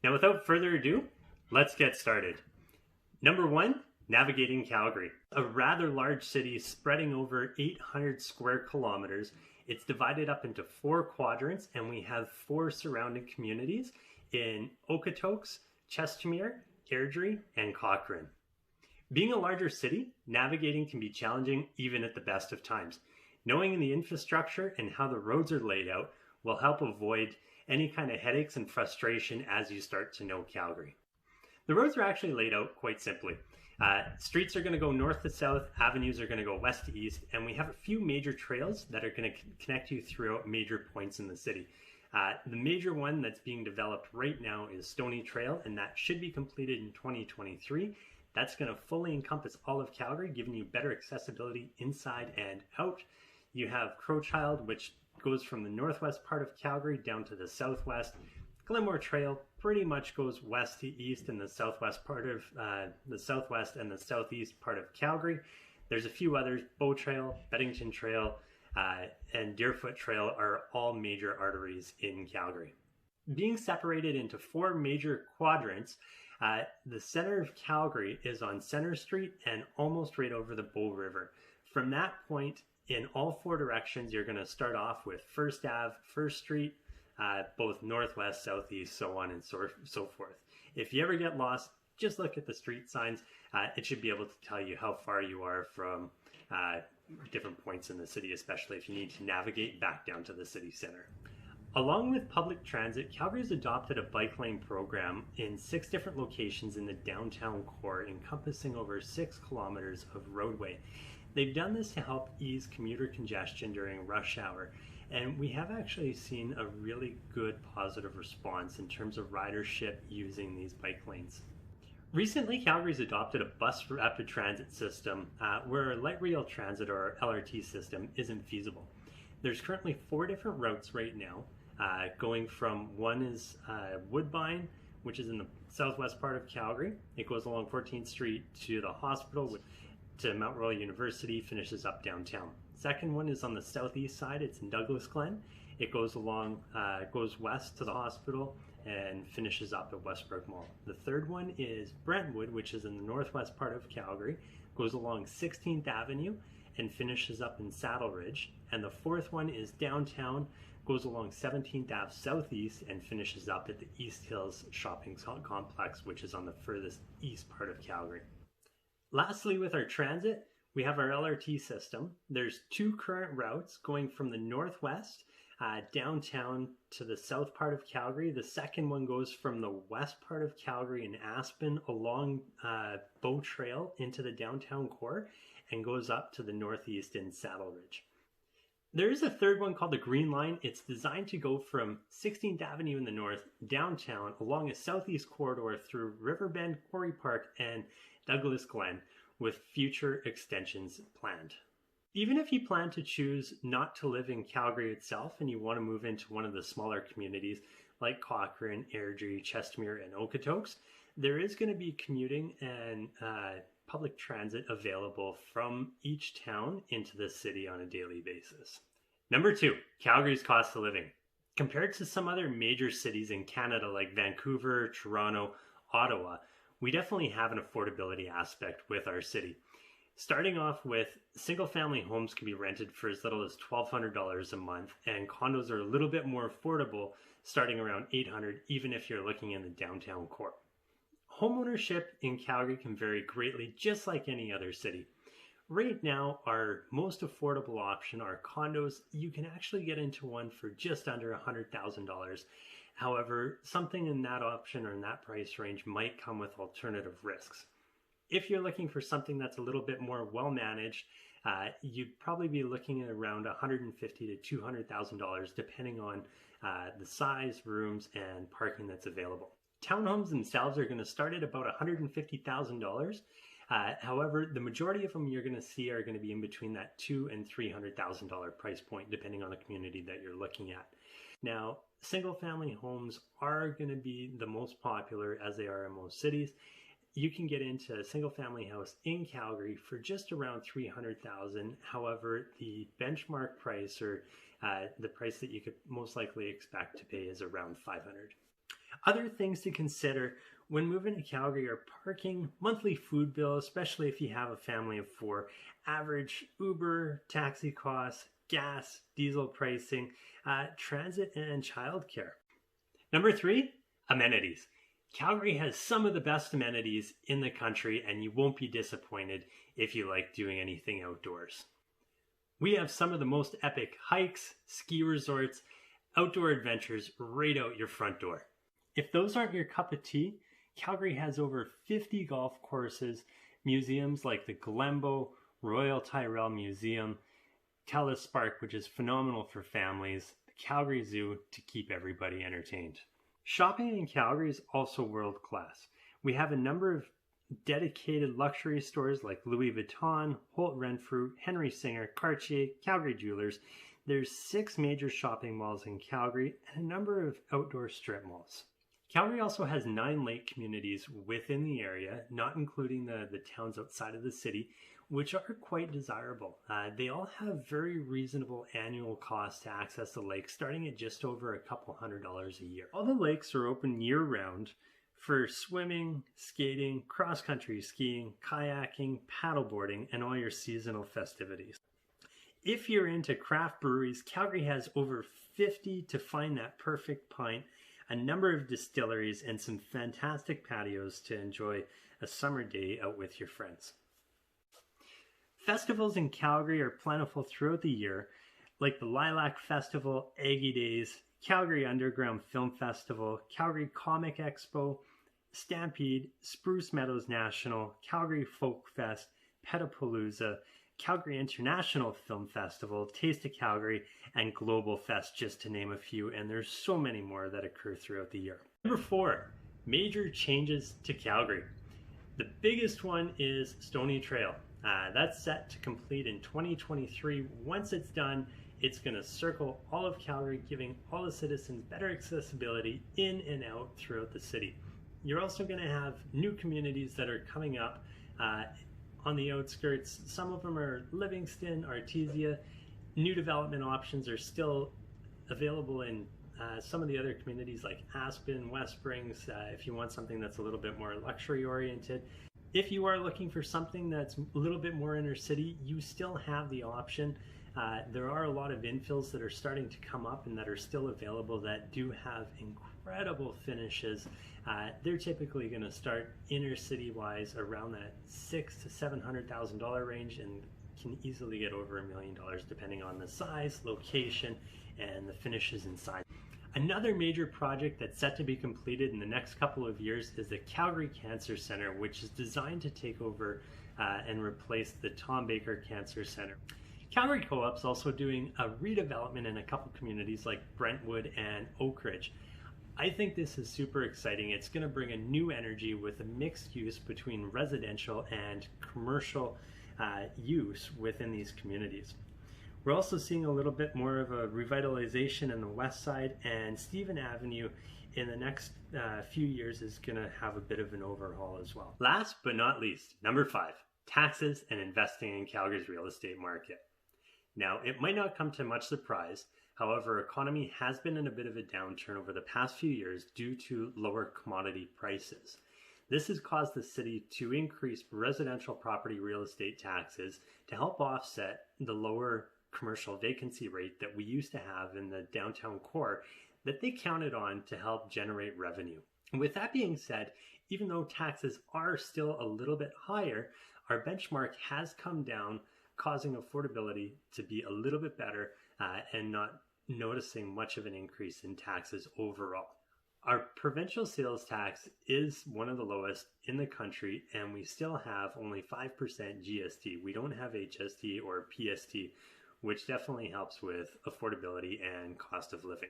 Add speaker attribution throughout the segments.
Speaker 1: Now, without further ado, let's get started. Number one, navigating Calgary. A rather large city spreading over 800 square kilometers. It's divided up into 4 quadrants, and we have 4 surrounding communities in Okotoks, Chestermere, Airdrie, and Cochrane. Being a larger city, navigating can be challenging even at the best of times. Knowing the infrastructure and how the roads are laid out will help avoid any kind of headaches and frustration as you start to know Calgary. The roads are actually laid out quite simply. Streets are going to go north to south, avenues are going to go west to east, and we have a few major trails that are going to connect you throughout major points in the city. The major one that's being developed right now is Stony Trail, and that should be completed in 2023. That's going to fully encompass all of Calgary, giving you better accessibility inside and out. You have Crowchild, which goes from the northwest part of Calgary down to the southwest. Glenmore Trail pretty much goes west to east in the southwest part of the southwest and the southeast part of Calgary. There's a few others. Bow Trail, Beddington Trail, and Deerfoot Trail are all major arteries in Calgary. Being separated into 4 major quadrants, the center of Calgary is on Center Street and almost right over the Bow River. From that point, in all 4 directions, you're going to start off with First Ave, First Street, both northwest, southeast, so on and so forth. If you ever get lost, just look at the street signs. It should be able to tell you how far you are from different points in the city, especially if you need to navigate back down to the city center. Along with public transit, Calgary's adopted a bike lane program in 6 different locations in the downtown core, encompassing over 6 kilometers of roadway. They've done this to help ease commuter congestion during rush hour, and we have actually seen a really good positive response in terms of ridership using these bike lanes. Recently, Calgary's adopted a bus rapid transit system where a light rail transit or LRT system isn't feasible. There's currently 4 different routes right now, going from one is Woodbine, which is in the southwest part of Calgary. It goes along 14th Street to the hospital, to Mount Royal University, finishes up downtown. Second one is on the southeast side. It's in Douglas Glen. It goes along, goes west to the hospital and finishes up at Westbrook Mall. The third one is Brentwood, which is in the northwest part of Calgary, goes along 16th Avenue and finishes up in Saddle Ridge. And the fourth one is downtown, goes along 17th Ave Southeast and finishes up at the East Hills Shopping Complex, which is on the furthest east part of Calgary. Lastly, with our transit, we have our LRT system. There's 2 current routes going from the northwest downtown to the south part of Calgary. The second one goes from the west part of Calgary in Aspen along Bow Trail into the downtown core and goes up to the northeast in Saddle Ridge. There is a third one called the Green Line. It's designed to go from 16th Avenue in the north downtown along a southeast corridor through Riverbend, Quarry Park, and Douglas Glen, with future extensions planned. Even if you plan to choose not to live in Calgary itself and you want to move into one of the smaller communities like Cochrane, Airdrie, Chestermere, and Okotoks, there is going to be commuting and public transit available from each town into the city on a daily basis. Number 2, Calgary's cost of living. Compared to some other major cities in Canada like Vancouver, Toronto, Ottawa, we definitely have an affordability aspect with our city. Starting off with, single-family homes can be rented for as little as $1,200 a month, and condos are a little bit more affordable, starting around $800, even if you're looking in the downtown core. Homeownership in Calgary can vary greatly, just like any other city. Right now, our most affordable option are condos. You can actually get into one for just under $100,000. However, something in that option or in that price range might come with alternative risks. If you're looking for something that's a little bit more well managed, you'd probably be looking at around $150,000 to $200,000, depending on the size, rooms, and parking that's available. Townhomes themselves are going to start at about $150,000. However, the majority of them you're going to see are going to be in between that $200,000 and $300,000 price point, depending on the community that you're looking at. Now, single-family homes are going to be the most popular, as they are in most cities. You can get into a single-family house in Calgary for just around $300,000. However, the benchmark price, or the price that you could most likely expect to pay, is around $500,000. Other things to consider when moving to Calgary are parking, monthly food bill, especially if you have a family of 4, average Uber, taxi costs, gas, diesel pricing, transit, and childcare. Number 3, amenities. Calgary has some of the best amenities in the country, and you won't be disappointed if you like doing anything outdoors. We have some of the most epic hikes, ski resorts, outdoor adventures right out your front door. If those aren't your cup of tea, Calgary has over 50 golf courses, museums like the Glenbow, Royal Tyrrell Museum, Telus Park, which is phenomenal for families, the Calgary Zoo to keep everybody entertained. Shopping in Calgary is also world class. We have a number of dedicated luxury stores like Louis Vuitton, Holt Renfrew, Henry Singer, Cartier, Calgary Jewelers. There's 6 major shopping malls in Calgary and a number of outdoor strip malls. Calgary also has 9 lake communities within the area, not including the towns outside of the city, which are quite desirable. They all have very reasonable annual costs to access the lake, starting at just over a couple $100 a year. All the lakes are open year-round for swimming, skating, cross-country skiing, kayaking, paddleboarding, and all your seasonal festivities. If you're into craft breweries, Calgary has over 50 to find that perfect pint, a number of distilleries, and some fantastic patios to enjoy a summer day out with your friends. Festivals in Calgary are plentiful throughout the year, like the Lilac Festival, Aggie Days, Calgary Underground Film Festival, Calgary Comic Expo, Stampede, Spruce Meadows National, Calgary Folk Fest, Petapalooza, Calgary International Film Festival, Taste of Calgary, and Global Fest, just to name a few, and there's so many more that occur throughout the year. Number 4, major changes to Calgary. The biggest one is Stoney Trail. That's set to complete in 2023. Once it's done, it's going to circle all of Calgary, giving all the citizens better accessibility in and out throughout the city. You're also going to have new communities that are coming up on the outskirts. Some of them are Livingston, Artesia. New development options are still available in some of the other communities like Aspen, West Springs, if you want something that's a little bit more luxury oriented. If you are looking for something that's a little bit more inner city, you still have the option. There are a lot of infills that are starting to come up and that are still available that do have incredible finishes. They're typically going to start inner city wise around that $600,000 to $700,000 range and can easily get over $1 million depending on the size, location, and the finishes inside. Another major project that's set to be completed in the next couple of years is the Calgary Cancer Center, which is designed to take over and replace the Tom Baker Cancer Center. Calgary Co-op's also doing a redevelopment in a couple communities like Brentwood and Oak Ridge. I think this is super exciting. It's going to bring a new energy with a mixed use between residential and commercial use within these communities. We're also seeing a little bit more of a revitalization in the west side, and Stephen Avenue in the next few years is going to have a bit of an overhaul as well. Last but not least, number 5, taxes and investing in Calgary's real estate market. Now, it might not come to much surprise. However, economy has been in a bit of a downturn over the past few years due to lower commodity prices. This has caused the city to increase residential property real estate taxes to help offset the lower commercial vacancy rate that we used to have in the downtown core that they counted on to help generate revenue. With that being said, even though taxes are still a little bit higher, our benchmark has come down, causing affordability to be a little bit better and not noticing much of an increase in taxes overall. Our provincial sales tax is one of the lowest in the country, and we still have only 5% GST. We don't have HST or PST, which definitely helps with affordability and cost of living.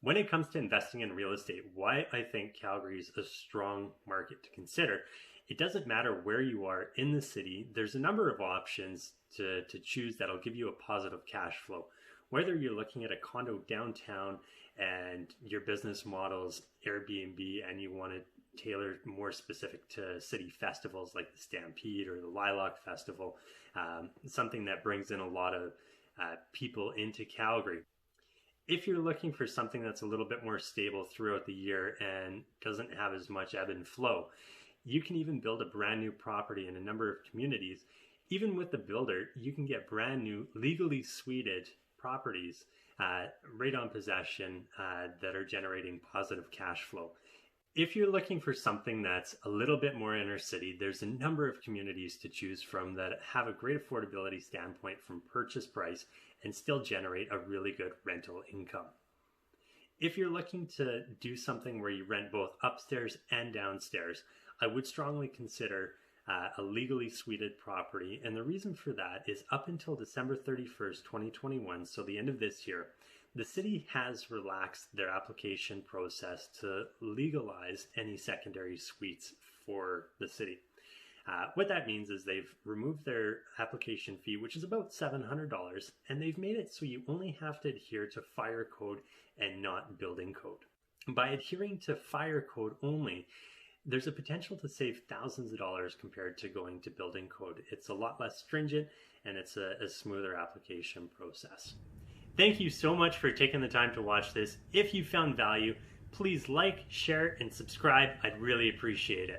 Speaker 1: When it comes to investing in real estate, why I think Calgary is a strong market to consider, it doesn't matter where you are in the city, there's a number of options to choose that'll give you a positive cash flow. Whether you're looking at a condo downtown and your business model's Airbnb and you want to tailor more specific to city festivals like the Stampede or the Lilac Festival, something that brings in a lot of people into Calgary. If you're looking for something that's a little bit more stable throughout the year and doesn't have as much ebb and flow, you can even build a brand new property in a number of communities. Even with the builder, you can get brand new, legally suited properties right on possession that are generating positive cash flow. If you're looking for something that's a little bit more inner city, there's a number of communities to choose from that have a great affordability standpoint from purchase price and still generate a really good rental income. If you're looking to do something where you rent both upstairs and downstairs, I would strongly consider a legally suited property. And the reason for that is up until December 31st, 2021, so the end of this year, the city has relaxed their application process to legalize any secondary suites for the city. What that means is they've removed their application fee, which is about $700, and they've made it so you only have to adhere to fire code and not building code. By adhering to fire code only, there's a potential to save thousands of dollars compared to going to building code. It's a lot less stringent and it's a smoother application process. Thank you so much for taking the time to watch this. If you found value, please like, share, and subscribe. I'd really appreciate it.